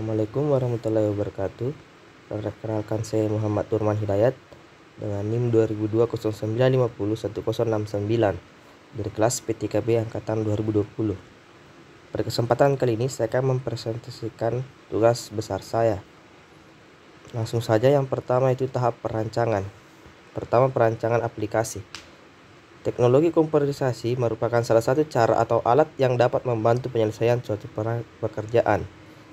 Assalamualaikum warahmatullahi wabarakatuh. Perkenalkan, saya Muhammad Turman Hidayat dengan NIM 202209501069 dari kelas P3B angkatan 2020. Pada kesempatan kali ini saya akan mempresentasikan tugas besar saya. Langsung saja, yang pertama itu tahap perancangan. Pertama, perancangan aplikasi. Teknologi komputerisasi merupakan salah satu cara atau alat yang dapat membantu penyelesaian suatu pekerjaan.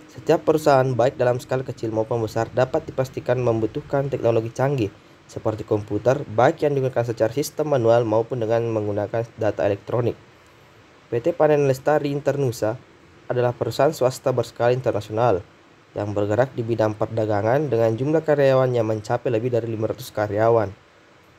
Setiap perusahaan, baik dalam skala kecil maupun besar, dapat dipastikan membutuhkan teknologi canggih seperti komputer, baik yang digunakan secara sistem manual maupun dengan menggunakan data elektronik. PT Panen Lestari Internusa adalah perusahaan swasta berskala internasional yang bergerak di bidang perdagangan dengan jumlah karyawan yang mencapai lebih dari 500 karyawan.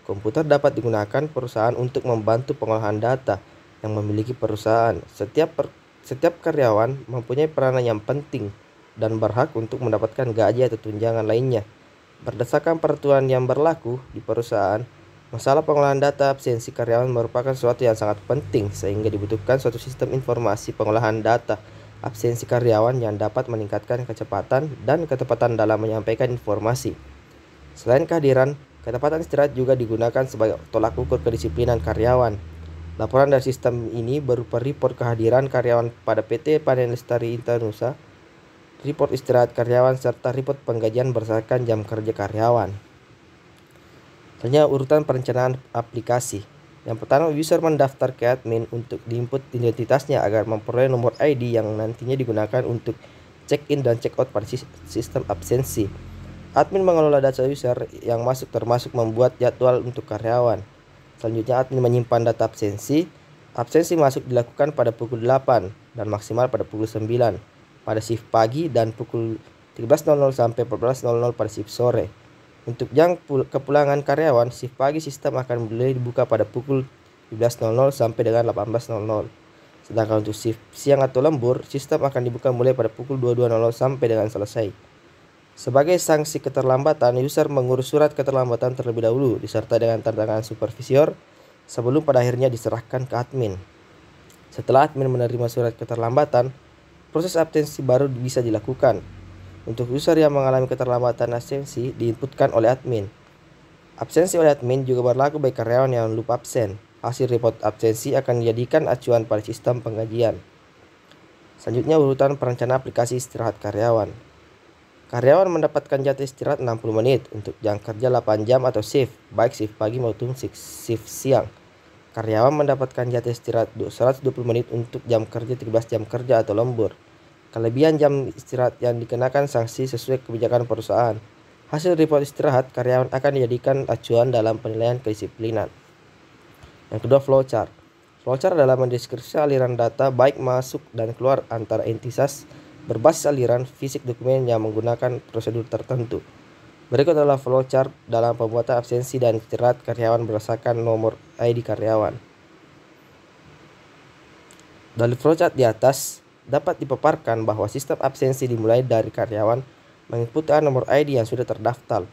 Komputer dapat digunakan perusahaan untuk membantu pengolahan data yang memiliki perusahaan. Setiap karyawan mempunyai peranan yang penting dan berhak untuk mendapatkan gaji atau tunjangan lainnya. Berdasarkan peraturan yang berlaku di perusahaan, masalah pengolahan data absensi karyawan merupakan sesuatu yang sangat penting, sehingga dibutuhkan suatu sistem informasi pengolahan data absensi karyawan yang dapat meningkatkan kecepatan dan ketepatan dalam menyampaikan informasi. Selain kehadiran, ketepatan istirahat juga digunakan sebagai tolak ukur kedisiplinan karyawan. Laporan dari sistem ini berupa report kehadiran karyawan pada PT Panen Lestari Internusa, report istirahat karyawan, serta report penggajian berdasarkan jam kerja karyawan. Selanjutnya, urutan perencanaan aplikasi. Yang pertama, user mendaftar ke admin untuk diinput identitasnya agar memperoleh nomor ID yang nantinya digunakan untuk check-in dan check-out pada sistem absensi. Admin mengelola data user yang masuk, termasuk membuat jadwal untuk karyawan. Selanjutnya, admin menyimpan data absensi. Absensi masuk dilakukan pada pukul 8 dan maksimal pada pukul 9 pada shift pagi dan pukul 13.00 sampai 14.00 pada shift sore. Untuk jam kepulangan karyawan, shift pagi sistem akan mulai dibuka pada pukul 17.00 sampai dengan 18.00. Sedangkan untuk shift siang atau lembur, sistem akan dibuka mulai pada pukul 22.00 sampai dengan selesai. Sebagai sanksi keterlambatan, user mengurus surat keterlambatan terlebih dahulu disertai dengan tanda tangan supervisor sebelum pada akhirnya diserahkan ke admin. Setelah admin menerima surat keterlambatan, proses absensi baru bisa dilakukan. Untuk user yang mengalami keterlambatan absensi, diinputkan oleh admin. Absensi oleh admin juga berlaku bagi karyawan yang lupa absen. Hasil report absensi akan dijadikan acuan pada sistem penggajian. Selanjutnya, urutan perencanaan aplikasi istirahat karyawan. Karyawan mendapatkan jatah istirahat 60 menit untuk jam kerja 8 jam atau shift, baik shift pagi maupun shift siang. Karyawan mendapatkan jatah istirahat 120 menit untuk jam kerja 13 jam kerja atau lembur. Kelebihan jam istirahat yang dikenakan sanksi sesuai kebijakan perusahaan. Hasil report istirahat karyawan akan dijadikan acuan dalam penilaian kedisiplinan. Yang kedua, flowchart. Flowchart adalah mendeskripsikan aliran data baik masuk dan keluar antara entitas berbasis aliran fisik dokumen yang menggunakan prosedur tertentu. Berikut adalah flowchart dalam pembuatan absensi dan istirahat karyawan berdasarkan nomor ID karyawan. Dari flowchart di atas dapat dipaparkan bahwa sistem absensi dimulai dari karyawan menginputkan nomor ID yang sudah terdaftar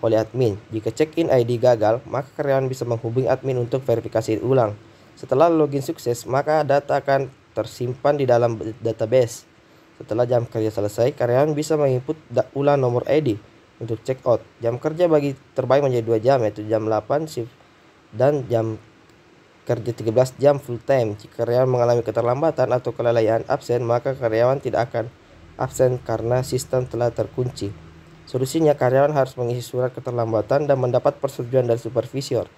oleh admin. Jika check-in ID gagal, maka karyawan bisa menghubungi admin untuk verifikasi ulang. Setelah login sukses, maka data akan tersimpan di dalam database. Setelah jam kerja selesai, karyawan bisa menginput ulang nomor ID untuk check out. Jam kerja bagi terbagi menjadi 2 jam, yaitu jam 8 shift dan jam kerja 13 jam full time. Jika karyawan mengalami keterlambatan atau kelalaian absen, maka karyawan tidak akan absen karena sistem telah terkunci. Solusinya, karyawan harus mengisi surat keterlambatan dan mendapat persetujuan dari supervisor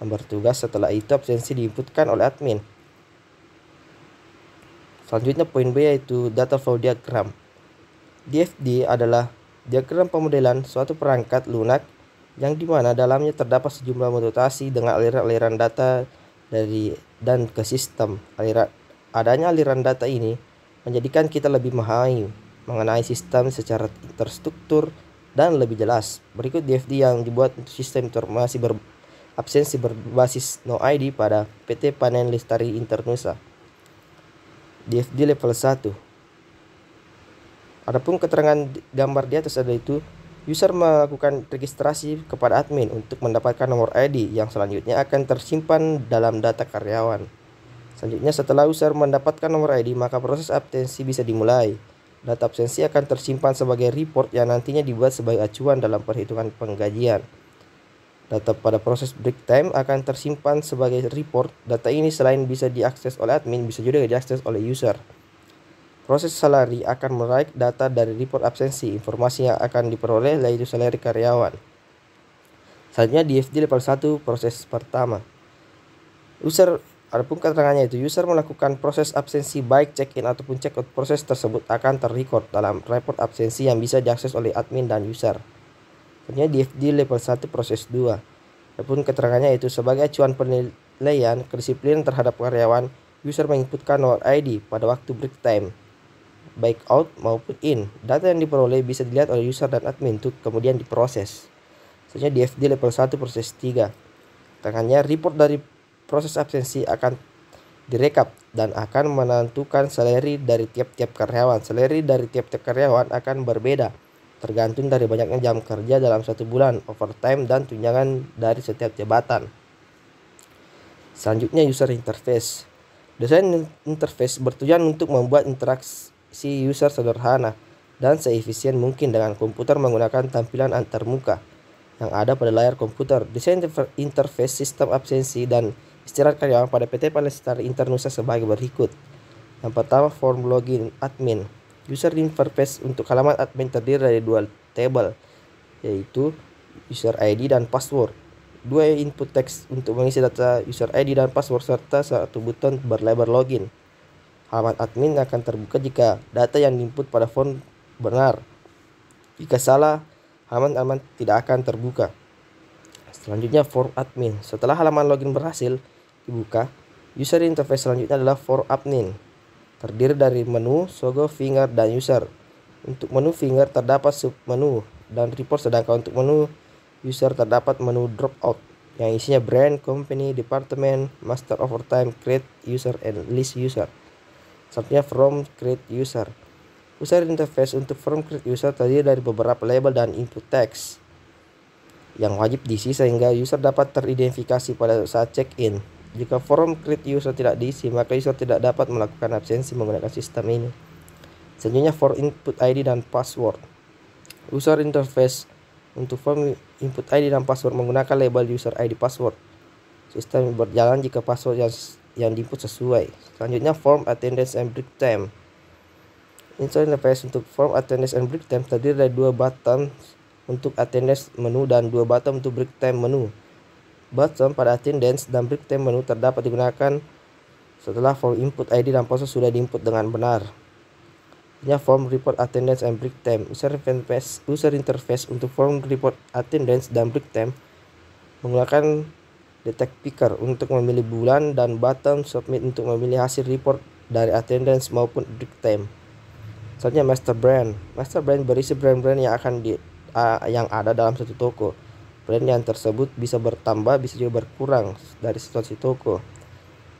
yang bertugas. Setelah itu, absensi diinputkan oleh admin. Selanjutnya, poin B, yaitu data flow diagram. DFD adalah diagram pemodelan suatu perangkat lunak yang dimana dalamnya terdapat sejumlah mutasi dengan aliran data dari dan ke sistem. Adanya aliran data ini menjadikan kita lebih memahami mengenai sistem secara terstruktur dan lebih jelas. Berikut DFD yang dibuat untuk sistem informasi absensi berbasis no ID pada PT Panen Lestari Internusa. DFD level 1. Adapun keterangan gambar di atas itu, user melakukan registrasi kepada admin untuk mendapatkan nomor ID yang selanjutnya akan tersimpan dalam data karyawan. Selanjutnya, setelah user mendapatkan nomor ID, maka proses absensi bisa dimulai. Data absensi akan tersimpan sebagai report yang nantinya dibuat sebagai acuan dalam perhitungan penggajian. Data pada proses break time akan tersimpan sebagai report. Data ini selain bisa diakses oleh admin, bisa juga diakses oleh user. Proses salary akan meraih data dari report absensi. Informasi yang akan diperoleh yaitu salary karyawan. Selanjutnya DFD level 1 proses pertama. Adapun keterangannya itu user melakukan proses absensi baik check-in ataupun check-out. Proses tersebut akan terrecord dalam report absensi yang bisa diakses oleh admin dan user. Selanjutnya DFD level 1 proses 2. Adapun keterangannya itu sebagai acuan penilaian kedisiplinan terhadap karyawan, user menginputkan nomor ID pada waktu break time, baik out maupun in. Data yang diperoleh bisa dilihat oleh user dan admin untuk kemudian diproses. Selanjutnya DFD level 1 proses 3. Keterangannya report dari proses absensi akan direkap dan akan menentukan salary dari tiap-tiap karyawan. Salary dari tiap-tiap karyawan akan berbeda tergantung dari banyaknya jam kerja dalam satu bulan, overtime, dan tunjangan dari setiap jabatan. Selanjutnya user interface. Desain interface bertujuan untuk membuat interaksi user sederhana dan seefisien mungkin dengan komputer menggunakan tampilan antarmuka yang ada pada layar komputer. Desain interface sistem absensi dan istirahat karyawan pada PT Palestari Internusa sebagai berikut. Yang pertama, form login admin. User interface untuk halaman admin terdiri dari dua tabel, yaitu user ID dan password. Dua input teks untuk mengisi data user ID dan password serta satu button berlabel login. Halaman admin akan terbuka jika data yang diinput pada form benar. Jika salah, halaman tidak akan terbuka. Selanjutnya form admin. Setelah halaman login berhasil dibuka, user interface selanjutnya adalah form admin. Terdiri dari menu, logo, finger, dan user. Untuk menu finger terdapat submenu dan report, sedangkan untuk menu user terdapat menu dropout yang isinya brand, company, department, master overtime, create user, and list user. Selanjutnya from create user. User interface untuk form create user terdiri dari beberapa label dan input text yang wajib diisi sehingga user dapat teridentifikasi pada saat check-in. Jika form create user tidak diisi, maka user tidak dapat melakukan absensi menggunakan sistem ini. Selanjutnya for input ID dan password. User interface untuk form input ID dan password menggunakan label user ID password. Sistem berjalan jika password yang diinput sesuai. Selanjutnya form attendance and break time. User interface untuk form attendance and break time terdiri dari dua button untuk attendance menu dan dua button untuk break time menu. Button pada attendance dan break time menu terdapat digunakan setelah form input ID dan password sudah diinput dengan benar. Ini form report attendance and break time. User interface untuk form report attendance dan break time menggunakan detect picker untuk memilih bulan dan button submit untuk memilih hasil report dari attendance maupun break time. Selanjutnya master brand. Master brand berisi brand-brand yang ada dalam satu toko. Brand yang tersebut bisa bertambah, bisa juga berkurang dari situasi toko.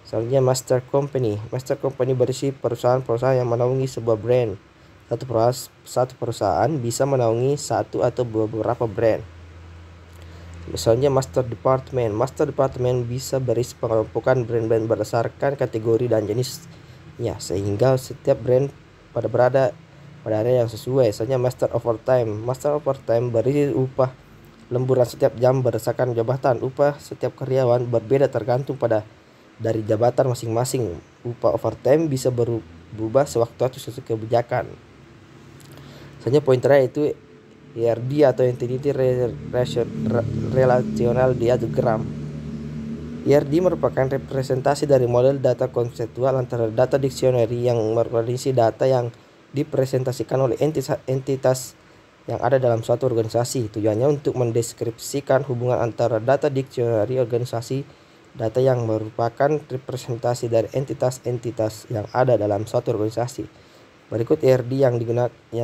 Selanjutnya master company. Master company berisi perusahaan-perusahaan yang menaungi sebuah brand. Satu perusahaan bisa menaungi satu atau beberapa brand. Misalnya master department. Master department bisa berisi pengelompokan brand-brand berdasarkan kategori dan jenisnya, sehingga setiap brand berada pada area yang sesuai. Misalnya master overtime. Master overtime berisi upah lemburan setiap jam berdasarkan jabatan. Upah setiap karyawan berbeda tergantung dari jabatan masing-masing. Upah overtime bisa berubah sewaktu-waktu sesuai kebijakan. Misalnya poin terakhir itu ERD atau Entity Relational Diagram. ERD merupakan representasi dari model data konseptual antara data dictionary yang berisi data yang dipresentasikan oleh entitas yang ada dalam suatu organisasi. Tujuannya untuk mendeskripsikan hubungan antara data dictionary organisasi, data yang merupakan representasi dari entitas-entitas yang ada dalam suatu organisasi. Berikut ERD yang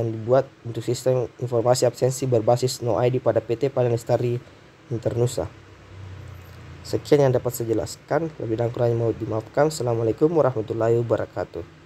dibuat untuk sistem informasi absensi berbasis no ID pada PT Palestari Internusa. Sekian yang dapat saya jelaskan, lebih dan kurangnya mohon dimaafkan. Assalamualaikum warahmatullahi wabarakatuh.